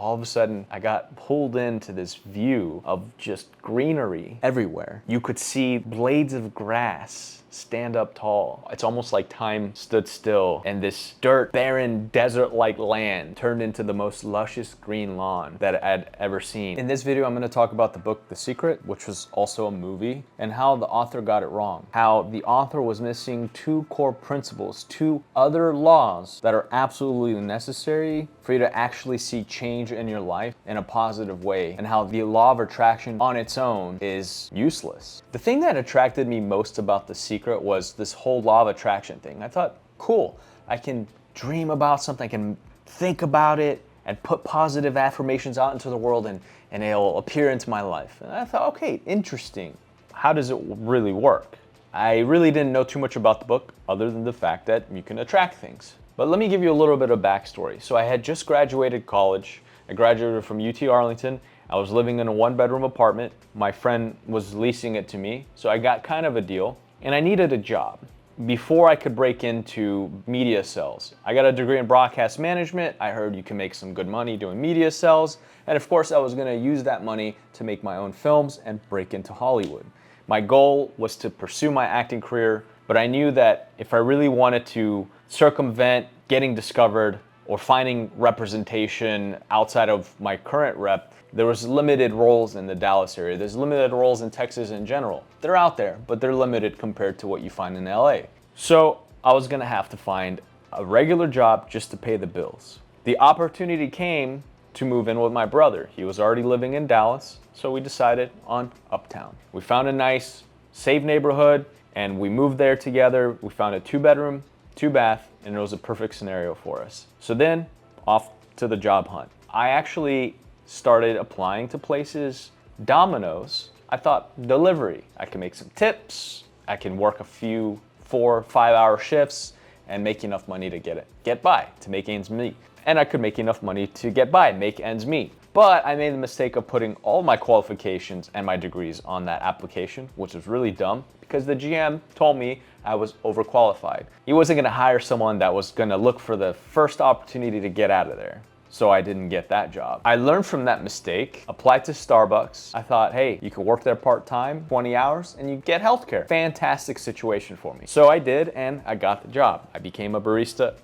all of a sudden I got pulled into this view of just greenery everywhere. You could see blades of grass stand up tall. It's almost like time stood still and this dirt, barren, desert-like land turned into the most luscious green lawn that I'd ever seen. In this video, I'm going to talk about the book The Secret, which was also a movie, and how the author got it wrong. How the author was missing two core principles, two other laws that are absolutely necessary for you to actually see change in your life in a positive way, and how the law of attraction on its own is useless. The thing that attracted me most about The Secret was this whole law of attraction thing. I thought, cool, I can dream about something, I can think about it and put positive affirmations out into the world and it'll appear into my life. And I thought, okay, interesting. How does it really work? I really didn't know too much about the book other than the fact that you can attract things. But let me give you a little bit of backstory. So I had just graduated college. I graduated from UT Arlington. I was living in a one-bedroom apartment. My friend was leasing it to me, so I got kind of a deal. And I needed a job before I could break into media sales. I got a degree in broadcast management. I heard you can make some good money doing media sales. And of course, I was gonna use that money to make my own films and break into Hollywood. My goal was to pursue my acting career, but I knew that if I really wanted to circumvent getting discovered or finding representation outside of my current rep, there was limited roles in the Dallas area. There's limited roles in Texas in general. They're out there, but they're limited compared to what you find in LA. So I was gonna have to find a regular job just to pay the bills. The opportunity came to move in with my brother. He was already living in Dallas, so we decided on Uptown. We found a nice, safe neighborhood, and we moved there together. We found a 2-bedroom, 2-bath, and it was a perfect scenario for us. So then, off to the job hunt. I actually started applying to places. Domino's, I thought delivery. I can make some tips, I can work a few 4 or 5 hour shifts and make enough money to get by, to make ends meet. And I could make enough money to get by, make ends meet. But I made the mistake of putting all my qualifications and my degrees on that application, which was really dumb because the GM told me I was overqualified. He wasn't gonna hire someone that was gonna look for the first opportunity to get out of there. So I didn't get that job. I learned from that mistake, applied to Starbucks. I thought, hey, you can work there part-time, 20 hours, and you get healthcare. Fantastic situation for me. So I did, and I got the job. I became a barista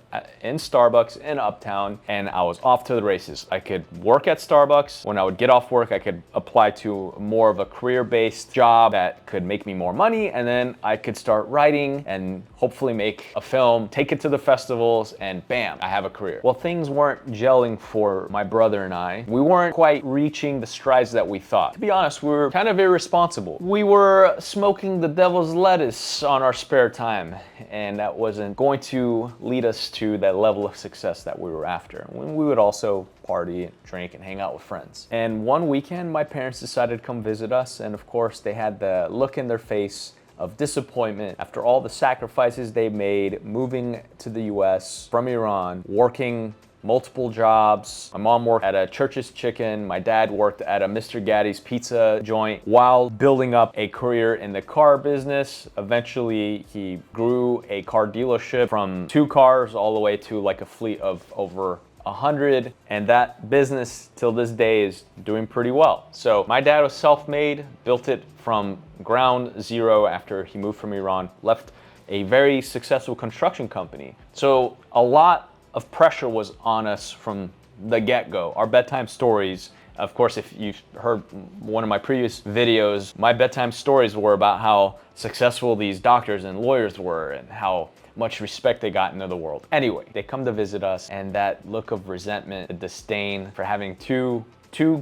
in Starbucks in Uptown, and I was off to the races. I could work at Starbucks. When I would get off work, I could apply to more of a career-based job that could make me more money, and then I could start writing and hopefully make a film, take it to the festivals, and bam, I have a career. Well, things weren't gelling for my brother and I. We weren't quite reaching the strides that we thought. To be honest, we were kind of irresponsible. We were smoking the devil's lettuce on our spare time, and that wasn't going to lead us to that level of success that we were after. We would also party, drink, and hang out with friends. And one weekend, my parents decided to come visit us, and of course, they had the look in their face of disappointment after all the sacrifices they made moving to the US from Iran, working multiple jobs. My mom worked at a Church's Chicken. My dad worked at a Mr. Gaddy's pizza joint while building up a career in the car business. Eventually, he grew a car dealership from 2 cars all the way to like a fleet of over 100, and that business till this day is doing pretty well. So my dad was self-made, built it from ground zero after he moved from Iran, left a very successful construction company. So a lot of pressure was on us from the get-go. Our bedtime stories, of course, if you've heard one of my previous videos, my bedtime stories were about how successful these doctors and lawyers were and how much respect they got into the world. Anyway, they come to visit us, and that look of resentment, the disdain for having two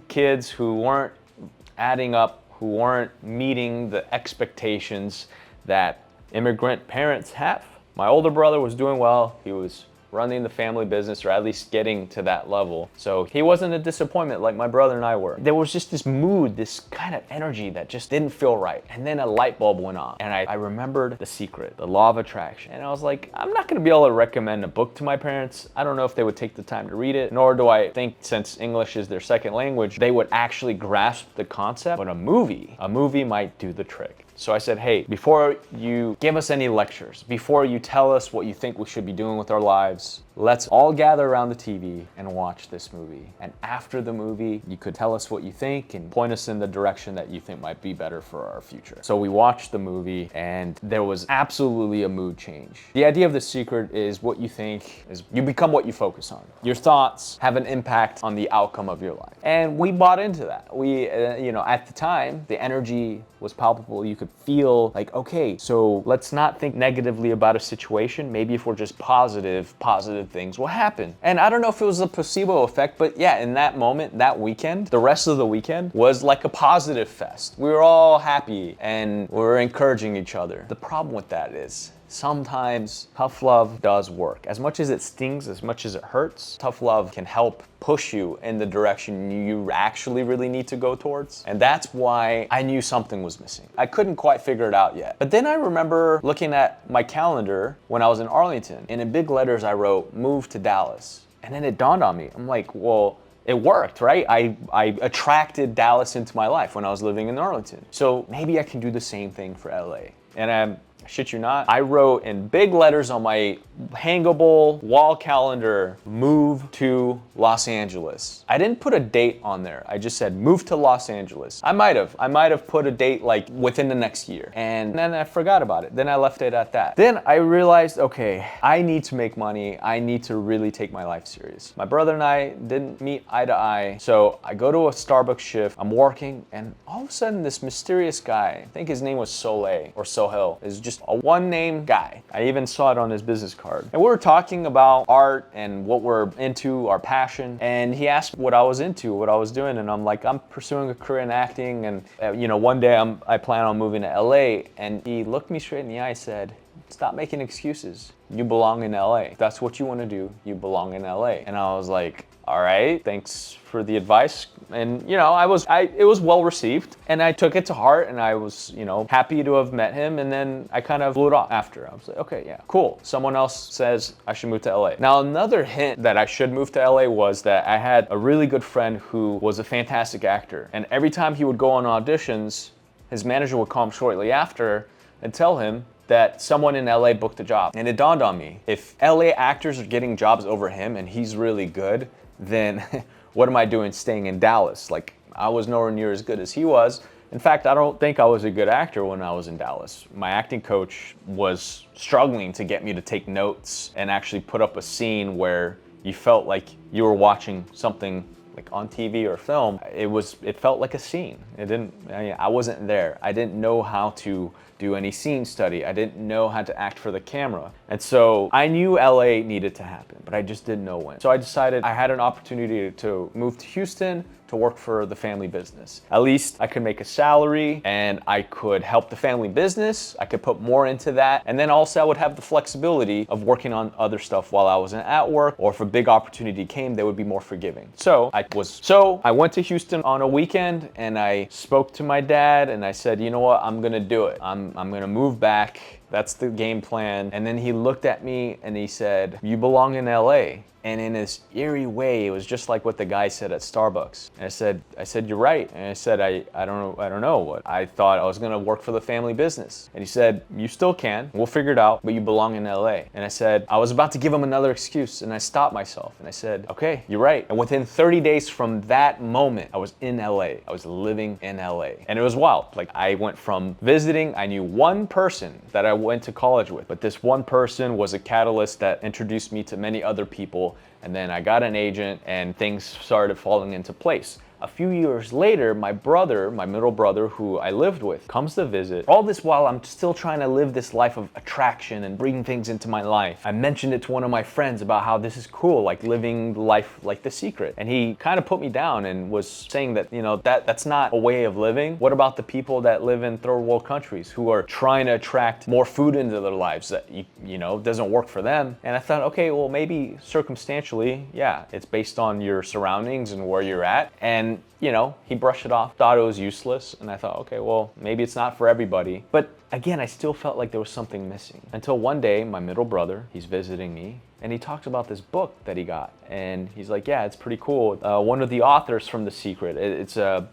kids who weren't adding up, who weren't meeting the expectations that immigrant parents have. My older brother was doing well. He was running the family business, or at least getting to that level. So he wasn't a disappointment like my brother and I were. There was just this mood, this kind of energy that just didn't feel right. And then a light bulb went on, and I remembered The Secret, the law of attraction. And I was like, I'm not gonna be able to recommend a book to my parents. I don't know if they would take the time to read it, nor do I think, since English is their second language, they would actually grasp the concept. But a movie might do the trick. So I said, hey, before you give us any lectures, before you tell us what you think we should be doing with our lives, let's all gather around the TV and watch this movie. And after the movie, you could tell us what you think and point us in the direction that you think might be better for our future. So we watched the movie and there was absolutely a mood change. The idea of The Secret is what you think is you become what you focus on. Your thoughts have an impact on the outcome of your life. And we bought into that. We, at the time, the energy was palpable. You could feel like, okay, so let's not think negatively about a situation. Maybe if we're just positive things will happen. And I don't know if it was a placebo effect, but yeah, in that moment, that weekend, the rest of the weekend was like a positive fest. We were all happy and we were encouraging each other. The problem with that is sometimes tough love does work. As much as it stings, as much as it hurts, tough love can help push you in the direction you actually really need to go towards. And that's why I knew something was missing. I couldn't quite figure it out yet. But then I remember looking at my calendar when I was in Arlington, and in big letters I wrote, move to Dallas. And then it dawned on me. I'm like, well, it worked, right? I attracted Dallas into my life when I was living in Arlington. So maybe I can do the same thing for LA. And I shit you not, I wrote in big letters on my hangable wall calendar, move to Los Angeles. I didn't put a date on there. I just said move to Los Angeles. I might have put a date like within the next year. And then I forgot about it. Then I left it at that. Then I realized, okay, I need to make money. I need to really take my life serious. My brother and I didn't meet eye to eye. So I go to a Starbucks shift. I'm working and all of a sudden this mysterious guy, I think his name was Soleil or Sohil, is just a one-name guy. I even saw it on his business card. And we were talking about art and what we're into, our passion. And he asked what I was into, what I was doing. And I'm like, I'm pursuing a career in acting. And one day I plan on moving to LA. And he looked me straight in the eye and said, stop making excuses. You belong in LA. If that's what you want to do, you belong in LA. And I was like, all right, thanks for the advice. And it was well received and I took it to heart and I was, happy to have met him. And then I kind of blew it off after. I was like, okay, yeah, cool. Someone else says I should move to LA. Now, another hint that I should move to LA was that I had a really good friend who was a fantastic actor. And every time he would go on auditions, his manager would call him shortly after and tell him that someone in LA booked a job. And it dawned on me, if LA actors are getting jobs over him and he's really good, then what am I doing staying in Dallas? Like, I was nowhere near as good as he was. In fact, I don't think I was a good actor when I was in Dallas. My acting coach was struggling to get me to take notes and actually put up a scene where you felt like you were watching something like on TV or film. It felt like a scene. I wasn't there. I didn't know how to do any scene study. I didn't know how to act for the camera. And so I knew LA needed to happen, but I just didn't know when. So I decided I had an opportunity to move to Houston to work for the family business. At least I could make a salary and I could help the family business. I could put more into that. And then also I would have the flexibility of working on other stuff while I wasn't at work, or if a big opportunity came, they would be more forgiving. So I went to Houston on a weekend and I spoke to my dad and I said, you know what, I'm gonna do it. I'm gonna move back. That's the game plan. And then he looked at me and he said, you belong in LA. And in this eerie way, it was just like what the guy said at Starbucks. And I said, you're right. And I said, I don't know what. I thought I was gonna work for the family business. And he said, you still can, we'll figure it out, but you belong in LA. And I said, I was about to give him another excuse and I stopped myself. And I said, okay, you're right. And within 30 days from that moment, I was in LA. I was living in LA. And it was wild. Like, I went from visiting, I knew one person that I went to college with, but this one person was a catalyst that introduced me to many other people. And then I got an agent and things started falling into place. A few years later, my brother, my middle brother, who I lived with, comes to visit. All this while I'm still trying to live this life of attraction and bringing things into my life. I mentioned it to one of my friends about how this is cool, like living life like The Secret. And he kind of put me down and was saying that, that's not a way of living. What about the people that live in third world countries who are trying to attract more food into their lives that, doesn't work for them? And I thought, okay, well, maybe circumstantially, yeah, it's based on your surroundings and where you're at. And he brushed it off, thought it was useless. And I thought, okay, well, maybe it's not for everybody. But again, I still felt like there was something missing. Until one day, my middle brother, he's visiting me and he talks about this book that he got, and he's like, yeah, it's pretty cool. One of the authors from The Secret,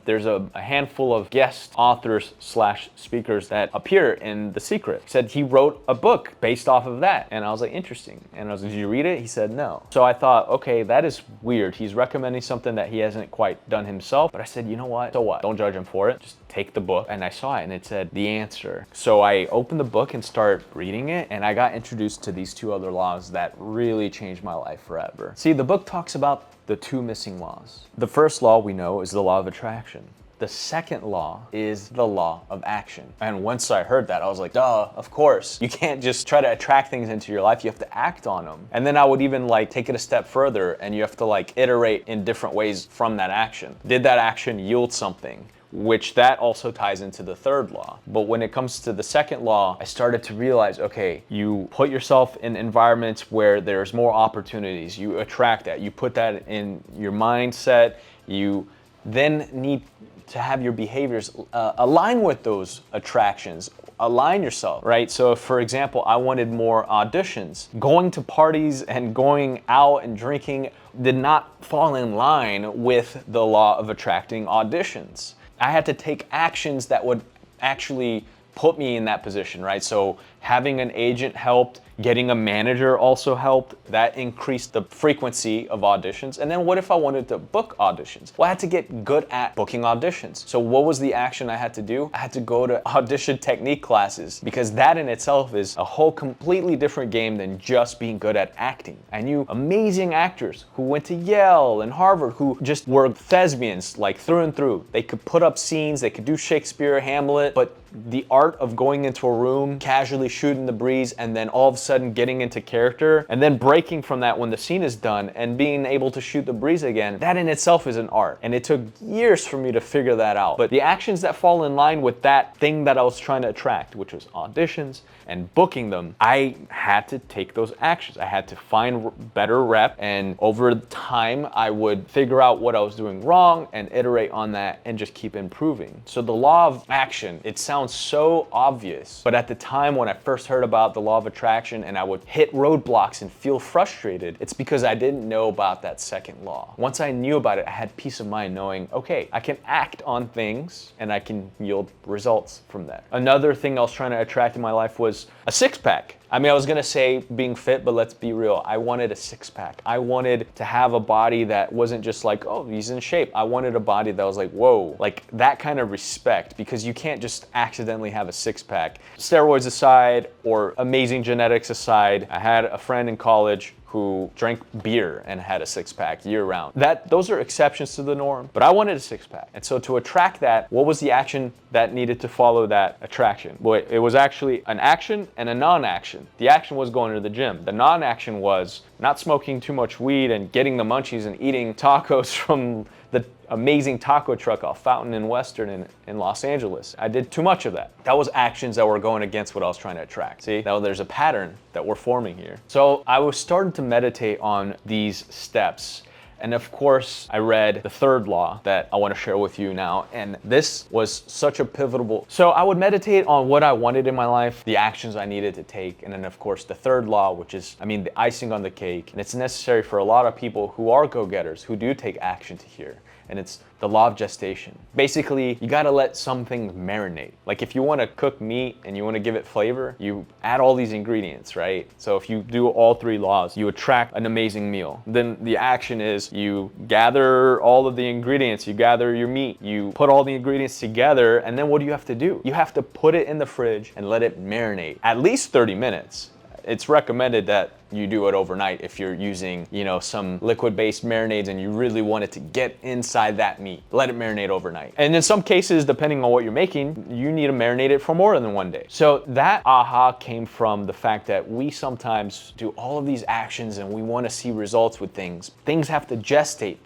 there's a handful of guest authors slash speakers that appear in The Secret. He said he wrote a book based off of that, and I was like, interesting. And I was like, did you read it? He said no. So I thought, okay, that is weird. He's recommending something that he hasn't quite done himself. But I said, you know what? So what? Don't judge him for it. Just take the book. And I saw it, and it said the answer. So I opened the book and started reading it, and I got introduced to these 2 other laws that really changed my life forever. See, the book talks about the 2 missing laws. The first law we know is the law of attraction. The second law is the law of action. And once I heard that, I was like, duh, of course. You can't just try to attract things into your life, you have to act on them. And then I would even like take it a step further, and you have to like iterate in different ways from that action. Did that action yield something? Which that also ties into the third law. But when it comes to the second law, I started to realize, okay, you put yourself in environments where there's more opportunities, you attract that, you put that in your mindset, you then need to have your behaviors align with those attractions. Align yourself, right? So if, for example, I wanted more auditions, going to parties and going out and drinking did not fall in line with the law of attracting auditions. I had to take actions that would actually put me in that position, right? So having an agent helped, getting a manager also helped. That increased the frequency of auditions. And then what if I wanted to book auditions? Well, I had to get good at booking auditions. So what was the action I had to do? I had to go to audition technique classes, because that in itself is a whole completely different game than just being good at acting. I knew amazing actors who went to Yale and Harvard who just were thespians, like through and through. They could put up scenes, they could do Shakespeare, Hamlet, but the art of going into a room, casually shooting the breeze, and then all of a sudden getting into character, and then breaking from that when the scene is done and being able to shoot the breeze again, that in itself is an art. And it took years for me to figure that out. But the actions that fall in line with that thing that I was trying to attract, which was auditions and booking them, I had to take those actions. I had to find better rep, and over time I would figure out what I was doing wrong and iterate on that and just keep improving. So the law of action, it sounds so obvious, but at the time when I first heard about the law of attraction and I would hit roadblocks and feel frustrated, it's because I didn't know about that second law. Once I knew about it, I had peace of mind knowing, okay, I can act on things and I can yield results from that. Another thing I was trying to attract in my life was a six-pack. I mean, I was gonna say being fit, but let's be real. I wanted a six-pack. I wanted to have a body that wasn't just like, oh, he's in shape. I wanted a body that was like, whoa, like that kind of respect, because you can't just accidentally have a six-pack. Steroids aside, or amazing genetics aside, I had a friend in college who drank beer and had a six-pack year-round. Those are exceptions to the norm, but I wanted a six-pack. And so to attract that, what was the action that needed to follow that attraction? Well, it was actually an action and a non-action. The action was going to the gym. The non-action was not smoking too much weed and getting the munchies and eating tacos from the amazing taco truck off Fountain and Western in Los Angeles. I did too much of that. That was actions that were going against what I was trying to attract. See, now there's a pattern that we're forming here. So I was starting to meditate on these steps. And of course, I read the third law that I want to share with you now. And this was such a pivotal. So I would meditate on what I wanted in my life, the actions I needed to take. And then of course, the third law, which is, I mean, the icing on the cake. And it's necessary for a lot of people who are go-getters, who do take action to hear. And it's the law of gestation. Basically, you gotta let some things marinate. Like if you wanna cook meat and you wanna give it flavor, you add all these ingredients, right? So if you do all three laws, you attract an amazing meal. Then the action is you gather all of the ingredients, you gather your meat, you put all the ingredients together, and then what do you have to do? You have to put it in the fridge and let it marinate at least 30 minutes. It's recommended that you do it overnight if you're using, some liquid-based marinades and you really want it to get inside that meat. Let it marinate overnight. And in some cases, depending on what you're making, you need to marinate it for more than one day. So that aha came from the fact that we sometimes do all of these actions and we want to see results with things. Things have to gestate.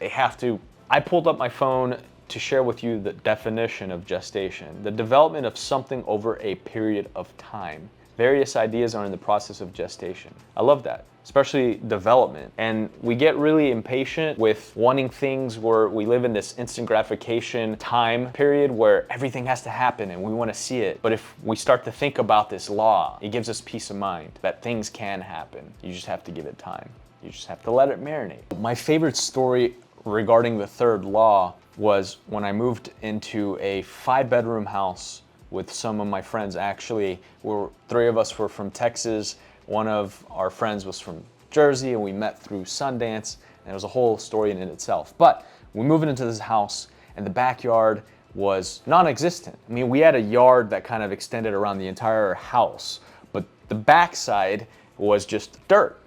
I pulled up my phone to share with you the definition of gestation: the development of something over a period of time. Various ideas are in the process of gestation. I love that, especially development. And we get really impatient with wanting things where we live in this instant gratification time period where everything has to happen and we want to see it. But if we start to think about this law, it gives us peace of mind that things can happen. You just have to give it time. You just have to let it marinate. My favorite story regarding the third law was when I moved into a 5-bedroom house with some of my friends. Actually, 3 of us were from Texas. One of our friends was from Jersey, and we met through Sundance, and it was a whole story in itself. But we moved into this house, and the backyard was non-existent. I mean, we had a yard that kind of extended around the entire house, but the backside was just dirt.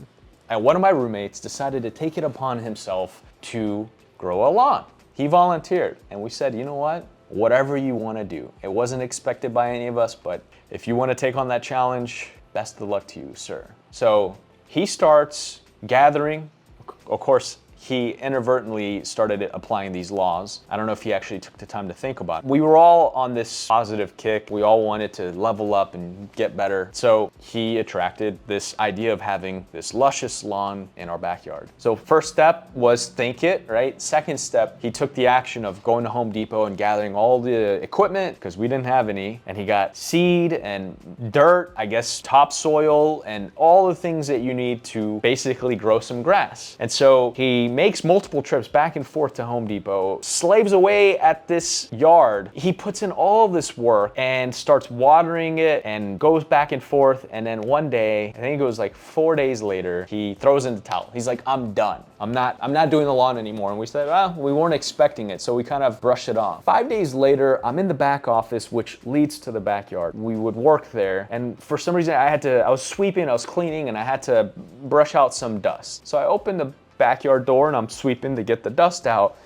And one of my roommates decided to take it upon himself to grow a lawn. He volunteered, and we said, you know what? Whatever you want to do. It wasn't expected by any of us, but if you want to take on that challenge, best of luck to you, sir. So he starts gathering. Of course, he inadvertently started applying these laws. I don't know if he actually took the time to think about it. We were all on this positive kick. We all wanted to level up and get better. So he attracted this idea of having this luscious lawn in our backyard. So first step was think it, right? Second step, he took the action of going to Home Depot and gathering all the equipment because we didn't have any. And he got seed and dirt, I guess topsoil, and all the things that you need to basically grow some grass. And so he makes multiple trips back and forth to Home Depot, slaves away at this yard. He puts in all of this work and starts watering it and goes back and forth. And then one day, I think it was like 4 days later, he throws in the towel. He's like, I'm done. I'm not doing the lawn anymore. And we said, well, we weren't expecting it. So we kind of brushed it off. 5 days later, I'm in the back office, which leads to the backyard. We would work there. And for some reason, I was sweeping, I was cleaning, and I had to brush out some dust. So I opened the backyard door and I'm sweeping to get the dust out,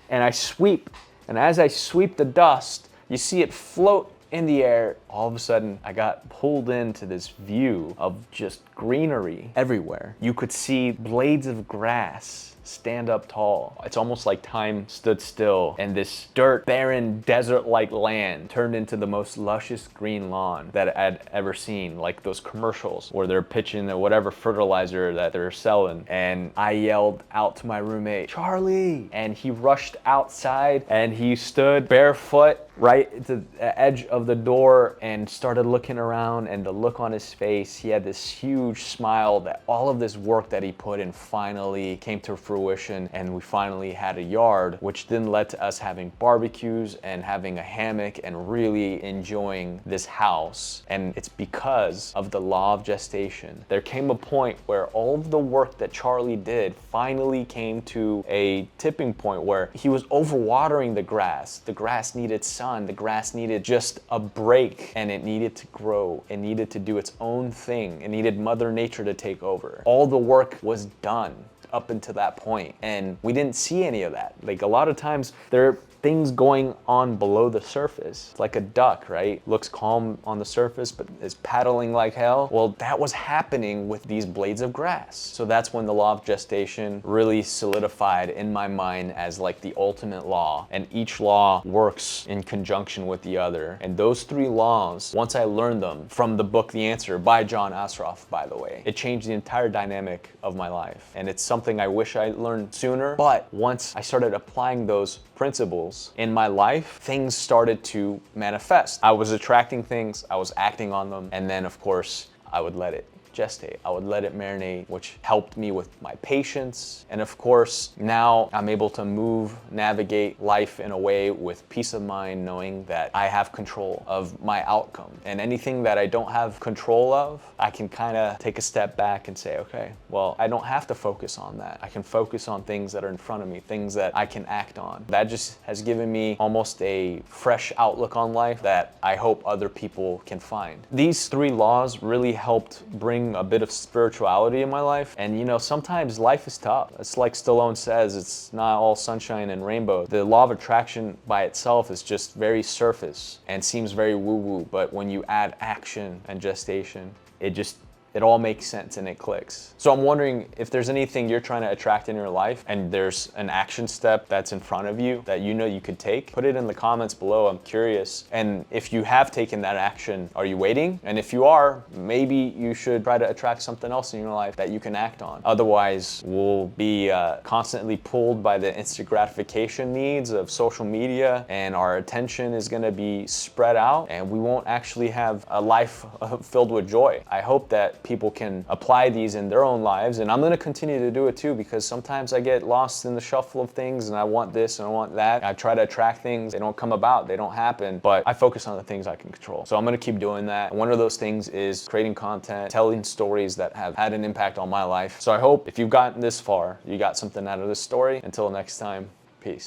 and I sweep, and as I sweep the dust, you see it float in the air. All of a sudden I got pulled into this view of just greenery everywhere. You could see blades of grass stand up tall. It's almost like time stood still, and this dirt, barren, desert-like land turned into the most luscious green lawn that I'd ever seen, like those commercials where they're pitching the whatever fertilizer that they're selling. And I yelled out to my roommate, Charlie, and he rushed outside and he stood barefoot right at the edge of the door and started looking around, and the look on his face, he had this huge smile that all of this work that he put in finally came to fruition, and we finally had a yard, which then led to us having barbecues and having a hammock and really enjoying this house. And it's because of the law of gestation. There came a point where all of the work that Charlie did finally came to a tipping point where he was overwatering the grass. The grass needed sun. The grass needed just a break, and it needed to grow. It needed to do its own thing. It needed Mother Nature to take over. All the work was done up until that point, and we didn't see any of that. Like, a lot of times there are things going on below the surface. It's like a duck, right? Looks calm on the surface, but is paddling like hell. Well, that was happening with these blades of grass. So that's when the law of gestation really solidified in my mind as like the ultimate law, and each law works in conjunction with the other. And those 3 laws, once I learned them from the book The Answer by John Assaraf, by the way, it changed the entire dynamic of my life. And it's something I wish I learned sooner, but once I started applying those principles in my life, things started to manifest. I was attracting things, I was acting on them, and then of course I would let it gestate. I would let it marinate, which helped me with my patience. And of course, now I'm able to navigate life in a way with peace of mind, knowing that I have control of my outcome. And anything that I don't have control of, I can kind of take a step back and say, okay, well, I don't have to focus on that. I can focus on things that are in front of me, things that I can act on. That just has given me almost a fresh outlook on life that I hope other people can find. These 3 laws really helped bring a bit of spirituality in my life. And you know, sometimes life is tough. It's like Stallone says, it's not all sunshine and rainbow. The law of attraction by itself is just very surface and seems very woo-woo, but when you add action and gestation, it just it all makes sense and it clicks. So I'm wondering if there's anything you're trying to attract in your life and there's an action step that's in front of you that you know you could take, put it in the comments below. I'm curious. And if you have taken that action, are you waiting? And if you are, maybe you should try to attract something else in your life that you can act on. Otherwise, we'll be constantly pulled by the instant gratification needs of social media, and our attention is going to be spread out, and we won't actually have a life filled with joy. I hope that people can apply these in their own lives, and I'm going to continue to do it too, because sometimes I get lost in the shuffle of things and I want this and I want that. I try to attract things, they don't come about, they don't happen, but I focus on the things I can control. So I'm going to keep doing that. And one of those things is creating content, telling stories that have had an impact on my life. So I hope if you've gotten this far, you got something out of this story. Until next time, peace.